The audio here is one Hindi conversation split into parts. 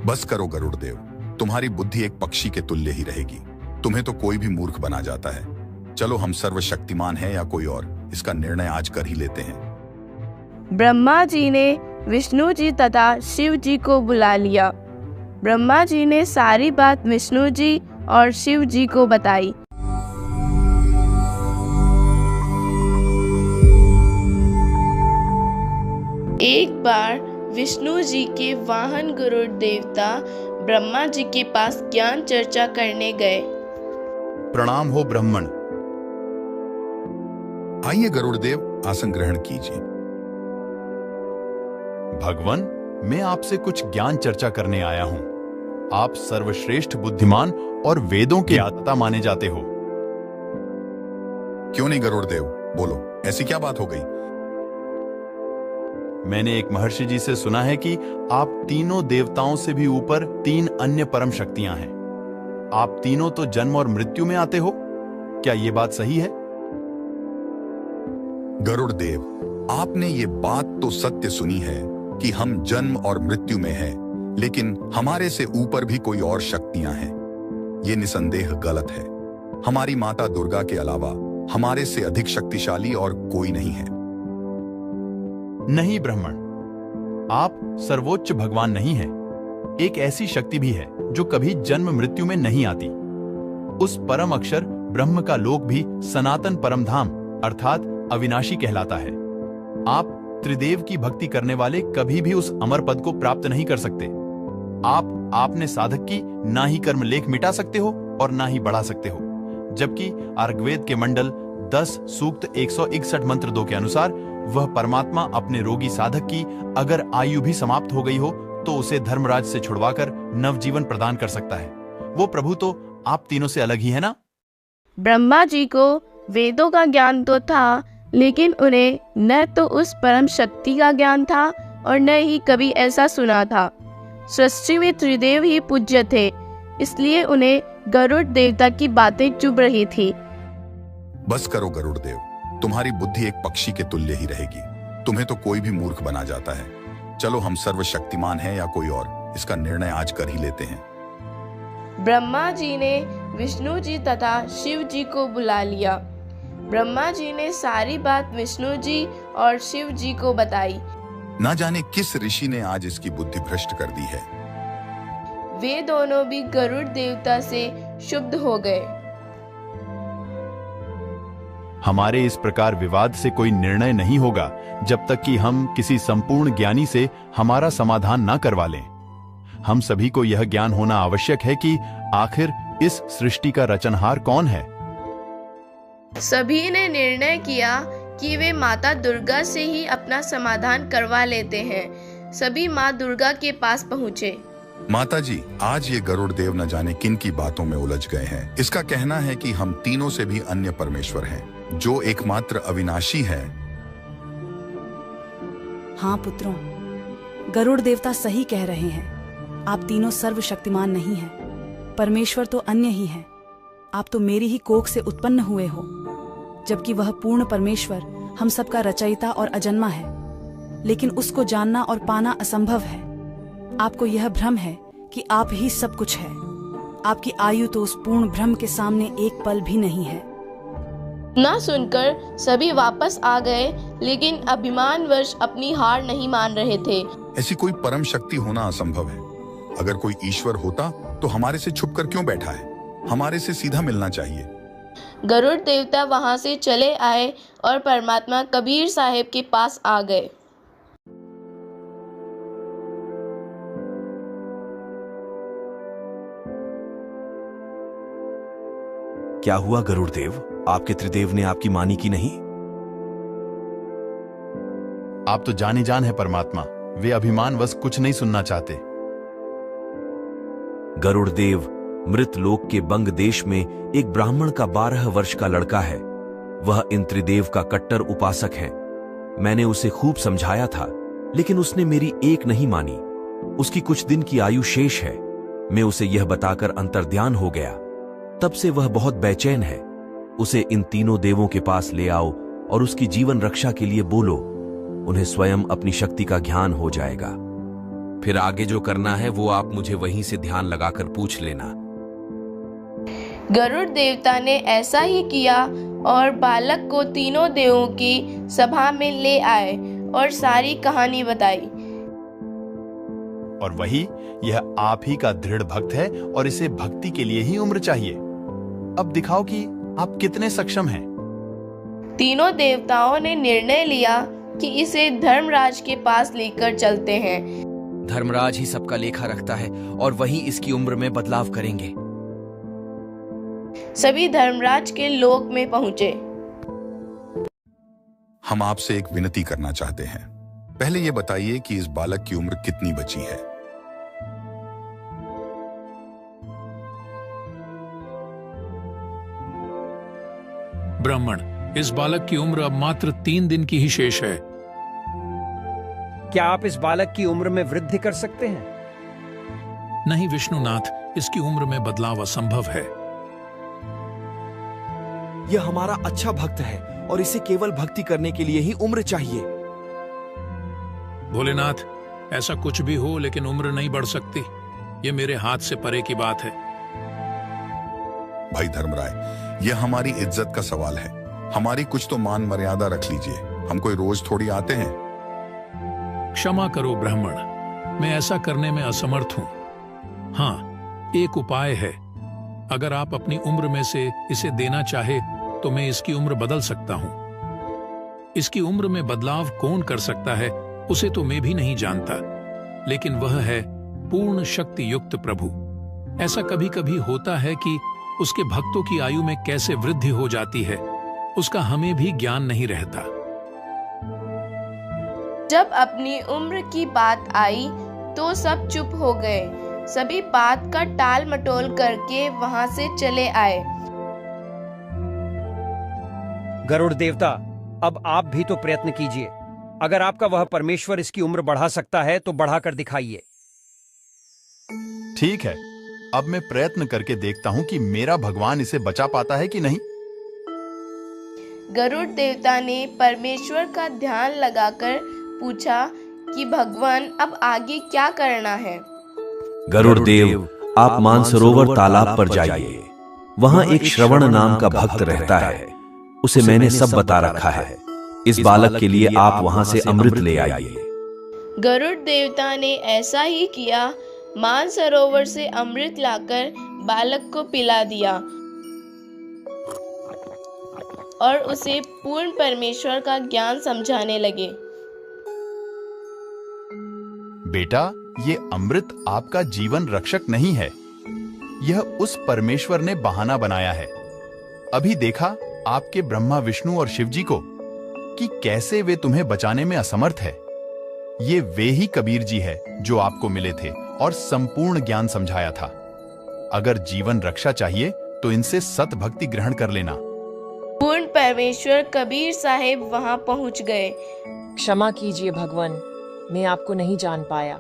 बस करो गरुड़ देव, तुम्हारी बुद्धि एक पक्षी के तुल्य ही रहेगी। तुम्हें तो कोई भी मूर्ख बना जाता है। चलो, हम सर्वशक्तिमान हैं या कोई और, इसका निर्णय आज कर ही लेते हैं। ब्रह्मा जी ने विष्णु जी तथा शिव जी को बुला लिया। ब्रह्मा जी ने सारी बात विष्णु जी और शिव जी को बताई। एक बार विष्णु जी के वाहन गरुड़ देवता ब्रह्मा जी के पास ज्ञान चर्चा करने गए। प्रणाम हो ब्राह्मण। आइए गरुड़ देव, आसन ग्रहण कीजिए। भगवान, मैं आपसे कुछ ज्ञान चर्चा करने आया हूं। आप सर्वश्रेष्ठ बुद्धिमान और वेदों के ज्ञाता माने जाते हो। क्यों नहीं गरुड़ देव, बोलो, ऐसी क्या बात हो गई? मैंने एक महर्षि जी से सुना है कि आप तीनों देवताओं से भी ऊपर 3 अन्य परम शक्तियां हैं। आप तीनों तो जन्म और मृत्यु में आते हो, क्या यह बात सही है? गरुड़ देव, आपने ये बात तो सत्य सुनी है कि हम जन्म और मृत्यु में हैं, लेकिन हमारे से ऊपर भी कोई और शक्तियां हैं। ये निसंदेह गलत है। हमारी माता दुर्गा के अलावा हमारे से अधिक शक्तिशाली और कोई नहीं है। नहीं ब्राह्मण, आप सर्वोच्च भगवान नहीं हैं। एक ऐसी शक्ति भी है जो कभी जन्म मृत्यु में नहीं आती। उस परम अक्षर ब्रह्म का लोक भी सनातन परम धाम अर्थात अविनाशी कहलाता है। आप त्रिदेव की भक्ति करने वाले कभी भी उस अमर पद को प्राप्त नहीं कर सकते। आपने साधक की ना ही कर्म लेख मिटा सकते हो और ना ही बढ़ा सकते हो। जबकि अर्ग्वेद के मंडल 10 सूक्त 161 मंत्र 2 के अनुसार वह परमात्मा अपने रोगी साधक की अगर आयु भी समाप्त हो गई हो तो उसे धर्मराज से छुड़वाकर नवजीवन प्रदान कर सकता है। वो प्रभु तो आप तीनों से अलग ही है ना। ब्रह्मा जी को वेदों का ज्ञान तो था, लेकिन उन्हें न तो उस परम शक्ति का ज्ञान था और न ही कभी ऐसा सुना था। सृष्टि में त्रिदेव ही पूज्य थे, इसलिए उन्हें गरुड़ देवता की बातें चुभ रही थी। बस करो गरुड़ देव, तुम्हारी बुद्धि एक पक्षी के तुल्य ही रहेगी। तुम्हें तो कोई भी मूर्ख बना जाता है। चलो, हम सर्वशक्तिमान हैं या कोई और, इसका निर्णय आज कर ही लेते हैं। ब्रह्मा जी ने विष्णु जी तथा शिव जी को बुला लिया। ब्रह्मा जी ने सारी बात विष्णु जी और शिव जी को बताई। ना जाने किस ऋषि ने आज इसकी बुद्धि भ्रष्ट कर दी है। वे दोनों भी गरुड़ देवता से शुद्ध हो गए। हमारे इस प्रकार विवाद से कोई निर्णय नहीं होगा जब तक कि हम किसी संपूर्ण ज्ञानी से हमारा समाधान ना करवा लें। हम सभी को यह ज्ञान होना आवश्यक है कि आखिर इस सृष्टि का रचनहार कौन है। सभी ने निर्णय किया कि वे माता दुर्गा से ही अपना समाधान करवा लेते हैं। सभी माँ दुर्गा के पास पहुँचे। माता जी, आज ये गरुड़ देव न जाने किन की बातों में उलझ गए हैं। इसका कहना है कि हम तीनों से भी अन्य परमेश्वर हैं, जो एकमात्र अविनाशी है। हाँ पुत्रों, गरुड़ देवता सही कह रहे हैं। आप तीनों सर्वशक्तिमान नहीं हैं। परमेश्वर तो अन्य ही है। आप तो मेरी ही कोख से उत्पन्न हुए हो, जबकि वह पूर्ण परमेश्वर हम सबका रचयिता और अजन्मा है। लेकिन उसको जानना और पाना असंभव है। आपको यह भ्रम है कि आप ही सब कुछ है। आपकी आयु तो उस पूर्ण भ्रम के सामने एक पल भी नहीं है। ना सुनकर सभी वापस आ गए, लेकिन अभिमानवश अपनी हार नहीं मान रहे थे। ऐसी कोई परम शक्ति होना असंभव है। अगर कोई ईश्वर होता तो हमारे से छुपकर क्यों बैठा है? हमारे से सीधा मिलना चाहिए। गरुड़ देवता वहां से चले आए और परमात्मा कबीर साहिब के पास आ गए। क्या हुआ गरुड़ देव? आपके त्रिदेव ने आपकी मानी की नहीं? आप तो जाने जान है परमात्मा। वे अभिमानवश कुछ नहीं सुनना चाहते। गरुड़ देव, मृत लोक के बंग देश में एक ब्राह्मण का 12 वर्ष का लड़का है। वह इन त्रिदेव का कट्टर उपासक है। मैंने उसे खूब समझाया था, लेकिन उसने मेरी एक नहीं मानी। उसकी कुछ दिन की आयु शेष है। मैं उसे यह बताकर अंतर्ध्यान हो गया। तब से वह बहुत बेचैन है। उसे इन तीनों देवों के पास ले आओ और उसकी जीवन रक्षा के लिए बोलो। उन्हें स्वयं अपनी शक्ति का ज्ञान हो जाएगा। फिर आगे जो करना है वो आप मुझे वहीं से ध्यान लगाकर पूछ लेना। गरुड़ देवता ने ऐसा ही किया और बालक को तीनों देवों की सभा में ले आए और सारी कहानी बताई। और वही यह आप ही का दृढ़ भक्त है और इसे भक्ति के लिए ही उम्र चाहिए। अब दिखाओ कि आप कितने सक्षम हैं। तीनों देवताओं ने निर्णय लिया कि इसे धर्मराज के पास लेकर चलते हैं। धर्मराज ही सबका लेखा रखता है और वही इसकी उम्र में बदलाव करेंगे। सभी धर्मराज के लोक में पहुंचे। हम आपसे एक विनती करना चाहते हैं। पहले ये बताइए कि इस बालक की उम्र कितनी बची है। ब्राह्मण, इस बालक की उम्र अब मात्र 3 दिन की ही शेष है। क्या आप इस बालक की उम्र में वृद्धि कर सकते हैं? नहीं विष्णुनाथ, इसकी उम्र में बदलाव असंभव है। यह हमारा अच्छा भक्त है और इसे केवल भक्ति करने के लिए ही उम्र चाहिए। भोलेनाथ, ऐसा कुछ भी हो लेकिन उम्र नहीं बढ़ सकती। ये मेरे हाथ से परे की बात है। भाई धर्मराय, यह हमारी इज्जत का सवाल है। हमारी कुछ तो मान मर्यादा रख लीजिए। हम कोई रोज थोड़ी आते हैं। क्षमा करो ब्राह्मण, मैं ऐसा करने में असमर्थ हूं। हाँ, एक उपाय है। अगर आप अपनी उम्र में से इसे देना चाहे तो मैं इसकी उम्र बदल सकता हूं। इसकी उम्र में बदलाव कौन कर सकता है उसे तो मैं भी नहीं जानता, लेकिन वह है पूर्ण शक्ति युक्त प्रभु। ऐसा कभी कभी होता है कि उसके भक्तों की आयु में कैसे वृद्धि हो जाती है, उसका हमें भी ज्ञान नहीं रहता। जब अपनी उम्र की बात आई तो सब चुप हो गए। सभी बात का टाल मटोल करके वहां से चले आए। गरुड़ देवता, अब आप भी तो प्रयत्न कीजिए। अगर आपका वह परमेश्वर इसकी उम्र बढ़ा सकता है तो बढ़ाकर दिखाइए। ठीक है, अब मैं प्रयत्न करके देखता हूं कि मेरा भगवान इसे बचा पाता है कि नहीं। गरुड़ देवता ने परमेश्वर का ध्यान लगाकर पूछा कि भगवान अब आगे क्या करना है। गरुड़ देव, आप मानसरोवर तालाब पर जाइए। वहां एक श्रवण नाम का भक्त रहता है। उसे मैंने सब बता रखा है। इस बालक के लिए आप वहां से अमृत ले आइए। गरुड़ देवता ने ऐसा ही किया। मानसरोवर से अमृत लाकर बालक को पिला दिया और उसे पूर्ण परमेश्वर का ज्ञान समझाने लगे। बेटा, ये अमृत आपका जीवन रक्षक नहीं है। यह उस परमेश्वर ने बहाना बनाया है। अभी देखा आपके ब्रह्मा, विष्णु और शिव जी को कि कैसे वे तुम्हें बचाने में असमर्थ है। ये वे ही कबीर जी है जो आपको मिले थे और संपूर्ण ज्ञान समझाया था। अगर जीवन रक्षा चाहिए तो इनसे सत भक्ति ग्रहण कर लेना। पूर्ण परमेश्वर कबीर साहिब वहां पहुंच गए। क्षमा कीजिए भगवान, मैं आपको नहीं जान पाया।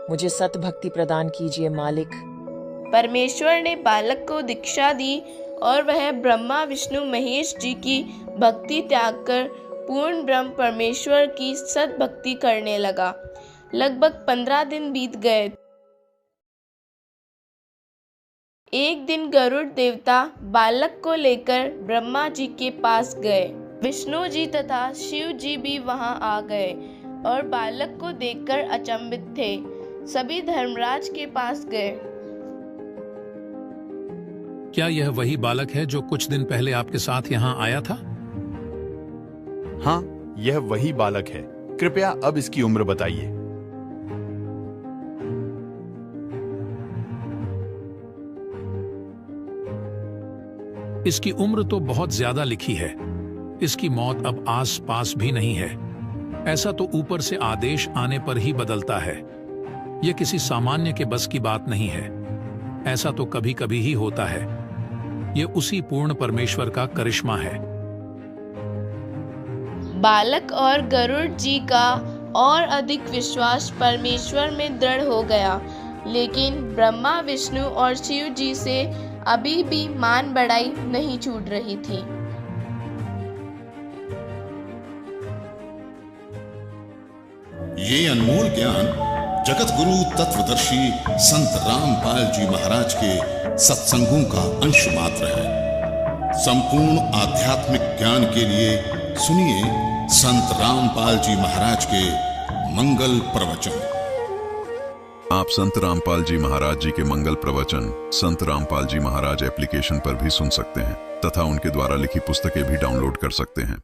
मुझे सत भक्ति प्रदान कीजिए मालिक। परमेश्वर ने बालक को दीक्षा दी और वह ब्रह्मा, विष्णु, महेश जी की भक्ति त्याग कर पूर्ण ब्रह्म परमेश्वर की सत भक्ति करने लगा। लगभग 15 दिन बीत गए। एक दिन गरुड़ देवता बालक को लेकर ब्रह्मा जी के पास गए। विष्णु जी तथा शिव जी भी वहां आ गए और बालक को देखकर अचंभित थे। सभी धर्मराज के पास गए। क्या यह वही बालक है जो कुछ दिन पहले आपके साथ यहाँ आया था? हाँ, यह वही बालक है। कृपया अब इसकी उम्र बताइए। इसकी उम्र तो बहुत ज्यादा लिखी है। इसकी मौत अब आस पास भी नहीं है। ऐसा तो ऊपर से आदेश आने पर ही बदलता है। यह किसी सामान्य के बस की बात नहीं है। ऐसा तो कभी कभी ही होता है। यह उसी पूर्ण परमेश्वर का करिश्मा है। बालक और गरुड़ जी का और अधिक विश्वास परमेश्वर में दृढ़ हो गया, लेकिन ब्रह्मा, विष्णु और शिव जी से अभी भी मान बढ़ाई नहीं छूट रही थी। ये अनमोल ज्ञान जगत गुरु तत्वदर्शी संत रामपाल जी महाराज के सत्संगों का अंश मात्र है। संपूर्ण आध्यात्मिक ज्ञान के लिए सुनिए संत रामपाल जी महाराज के मंगल प्रवचन। आप संत रामपाल जी महाराज जी के मंगल प्रवचन संत रामपाल जी महाराज एप्लीकेशन पर भी सुन सकते हैं तथा उनके द्वारा लिखी पुस्तकें भी डाउनलोड कर सकते हैं।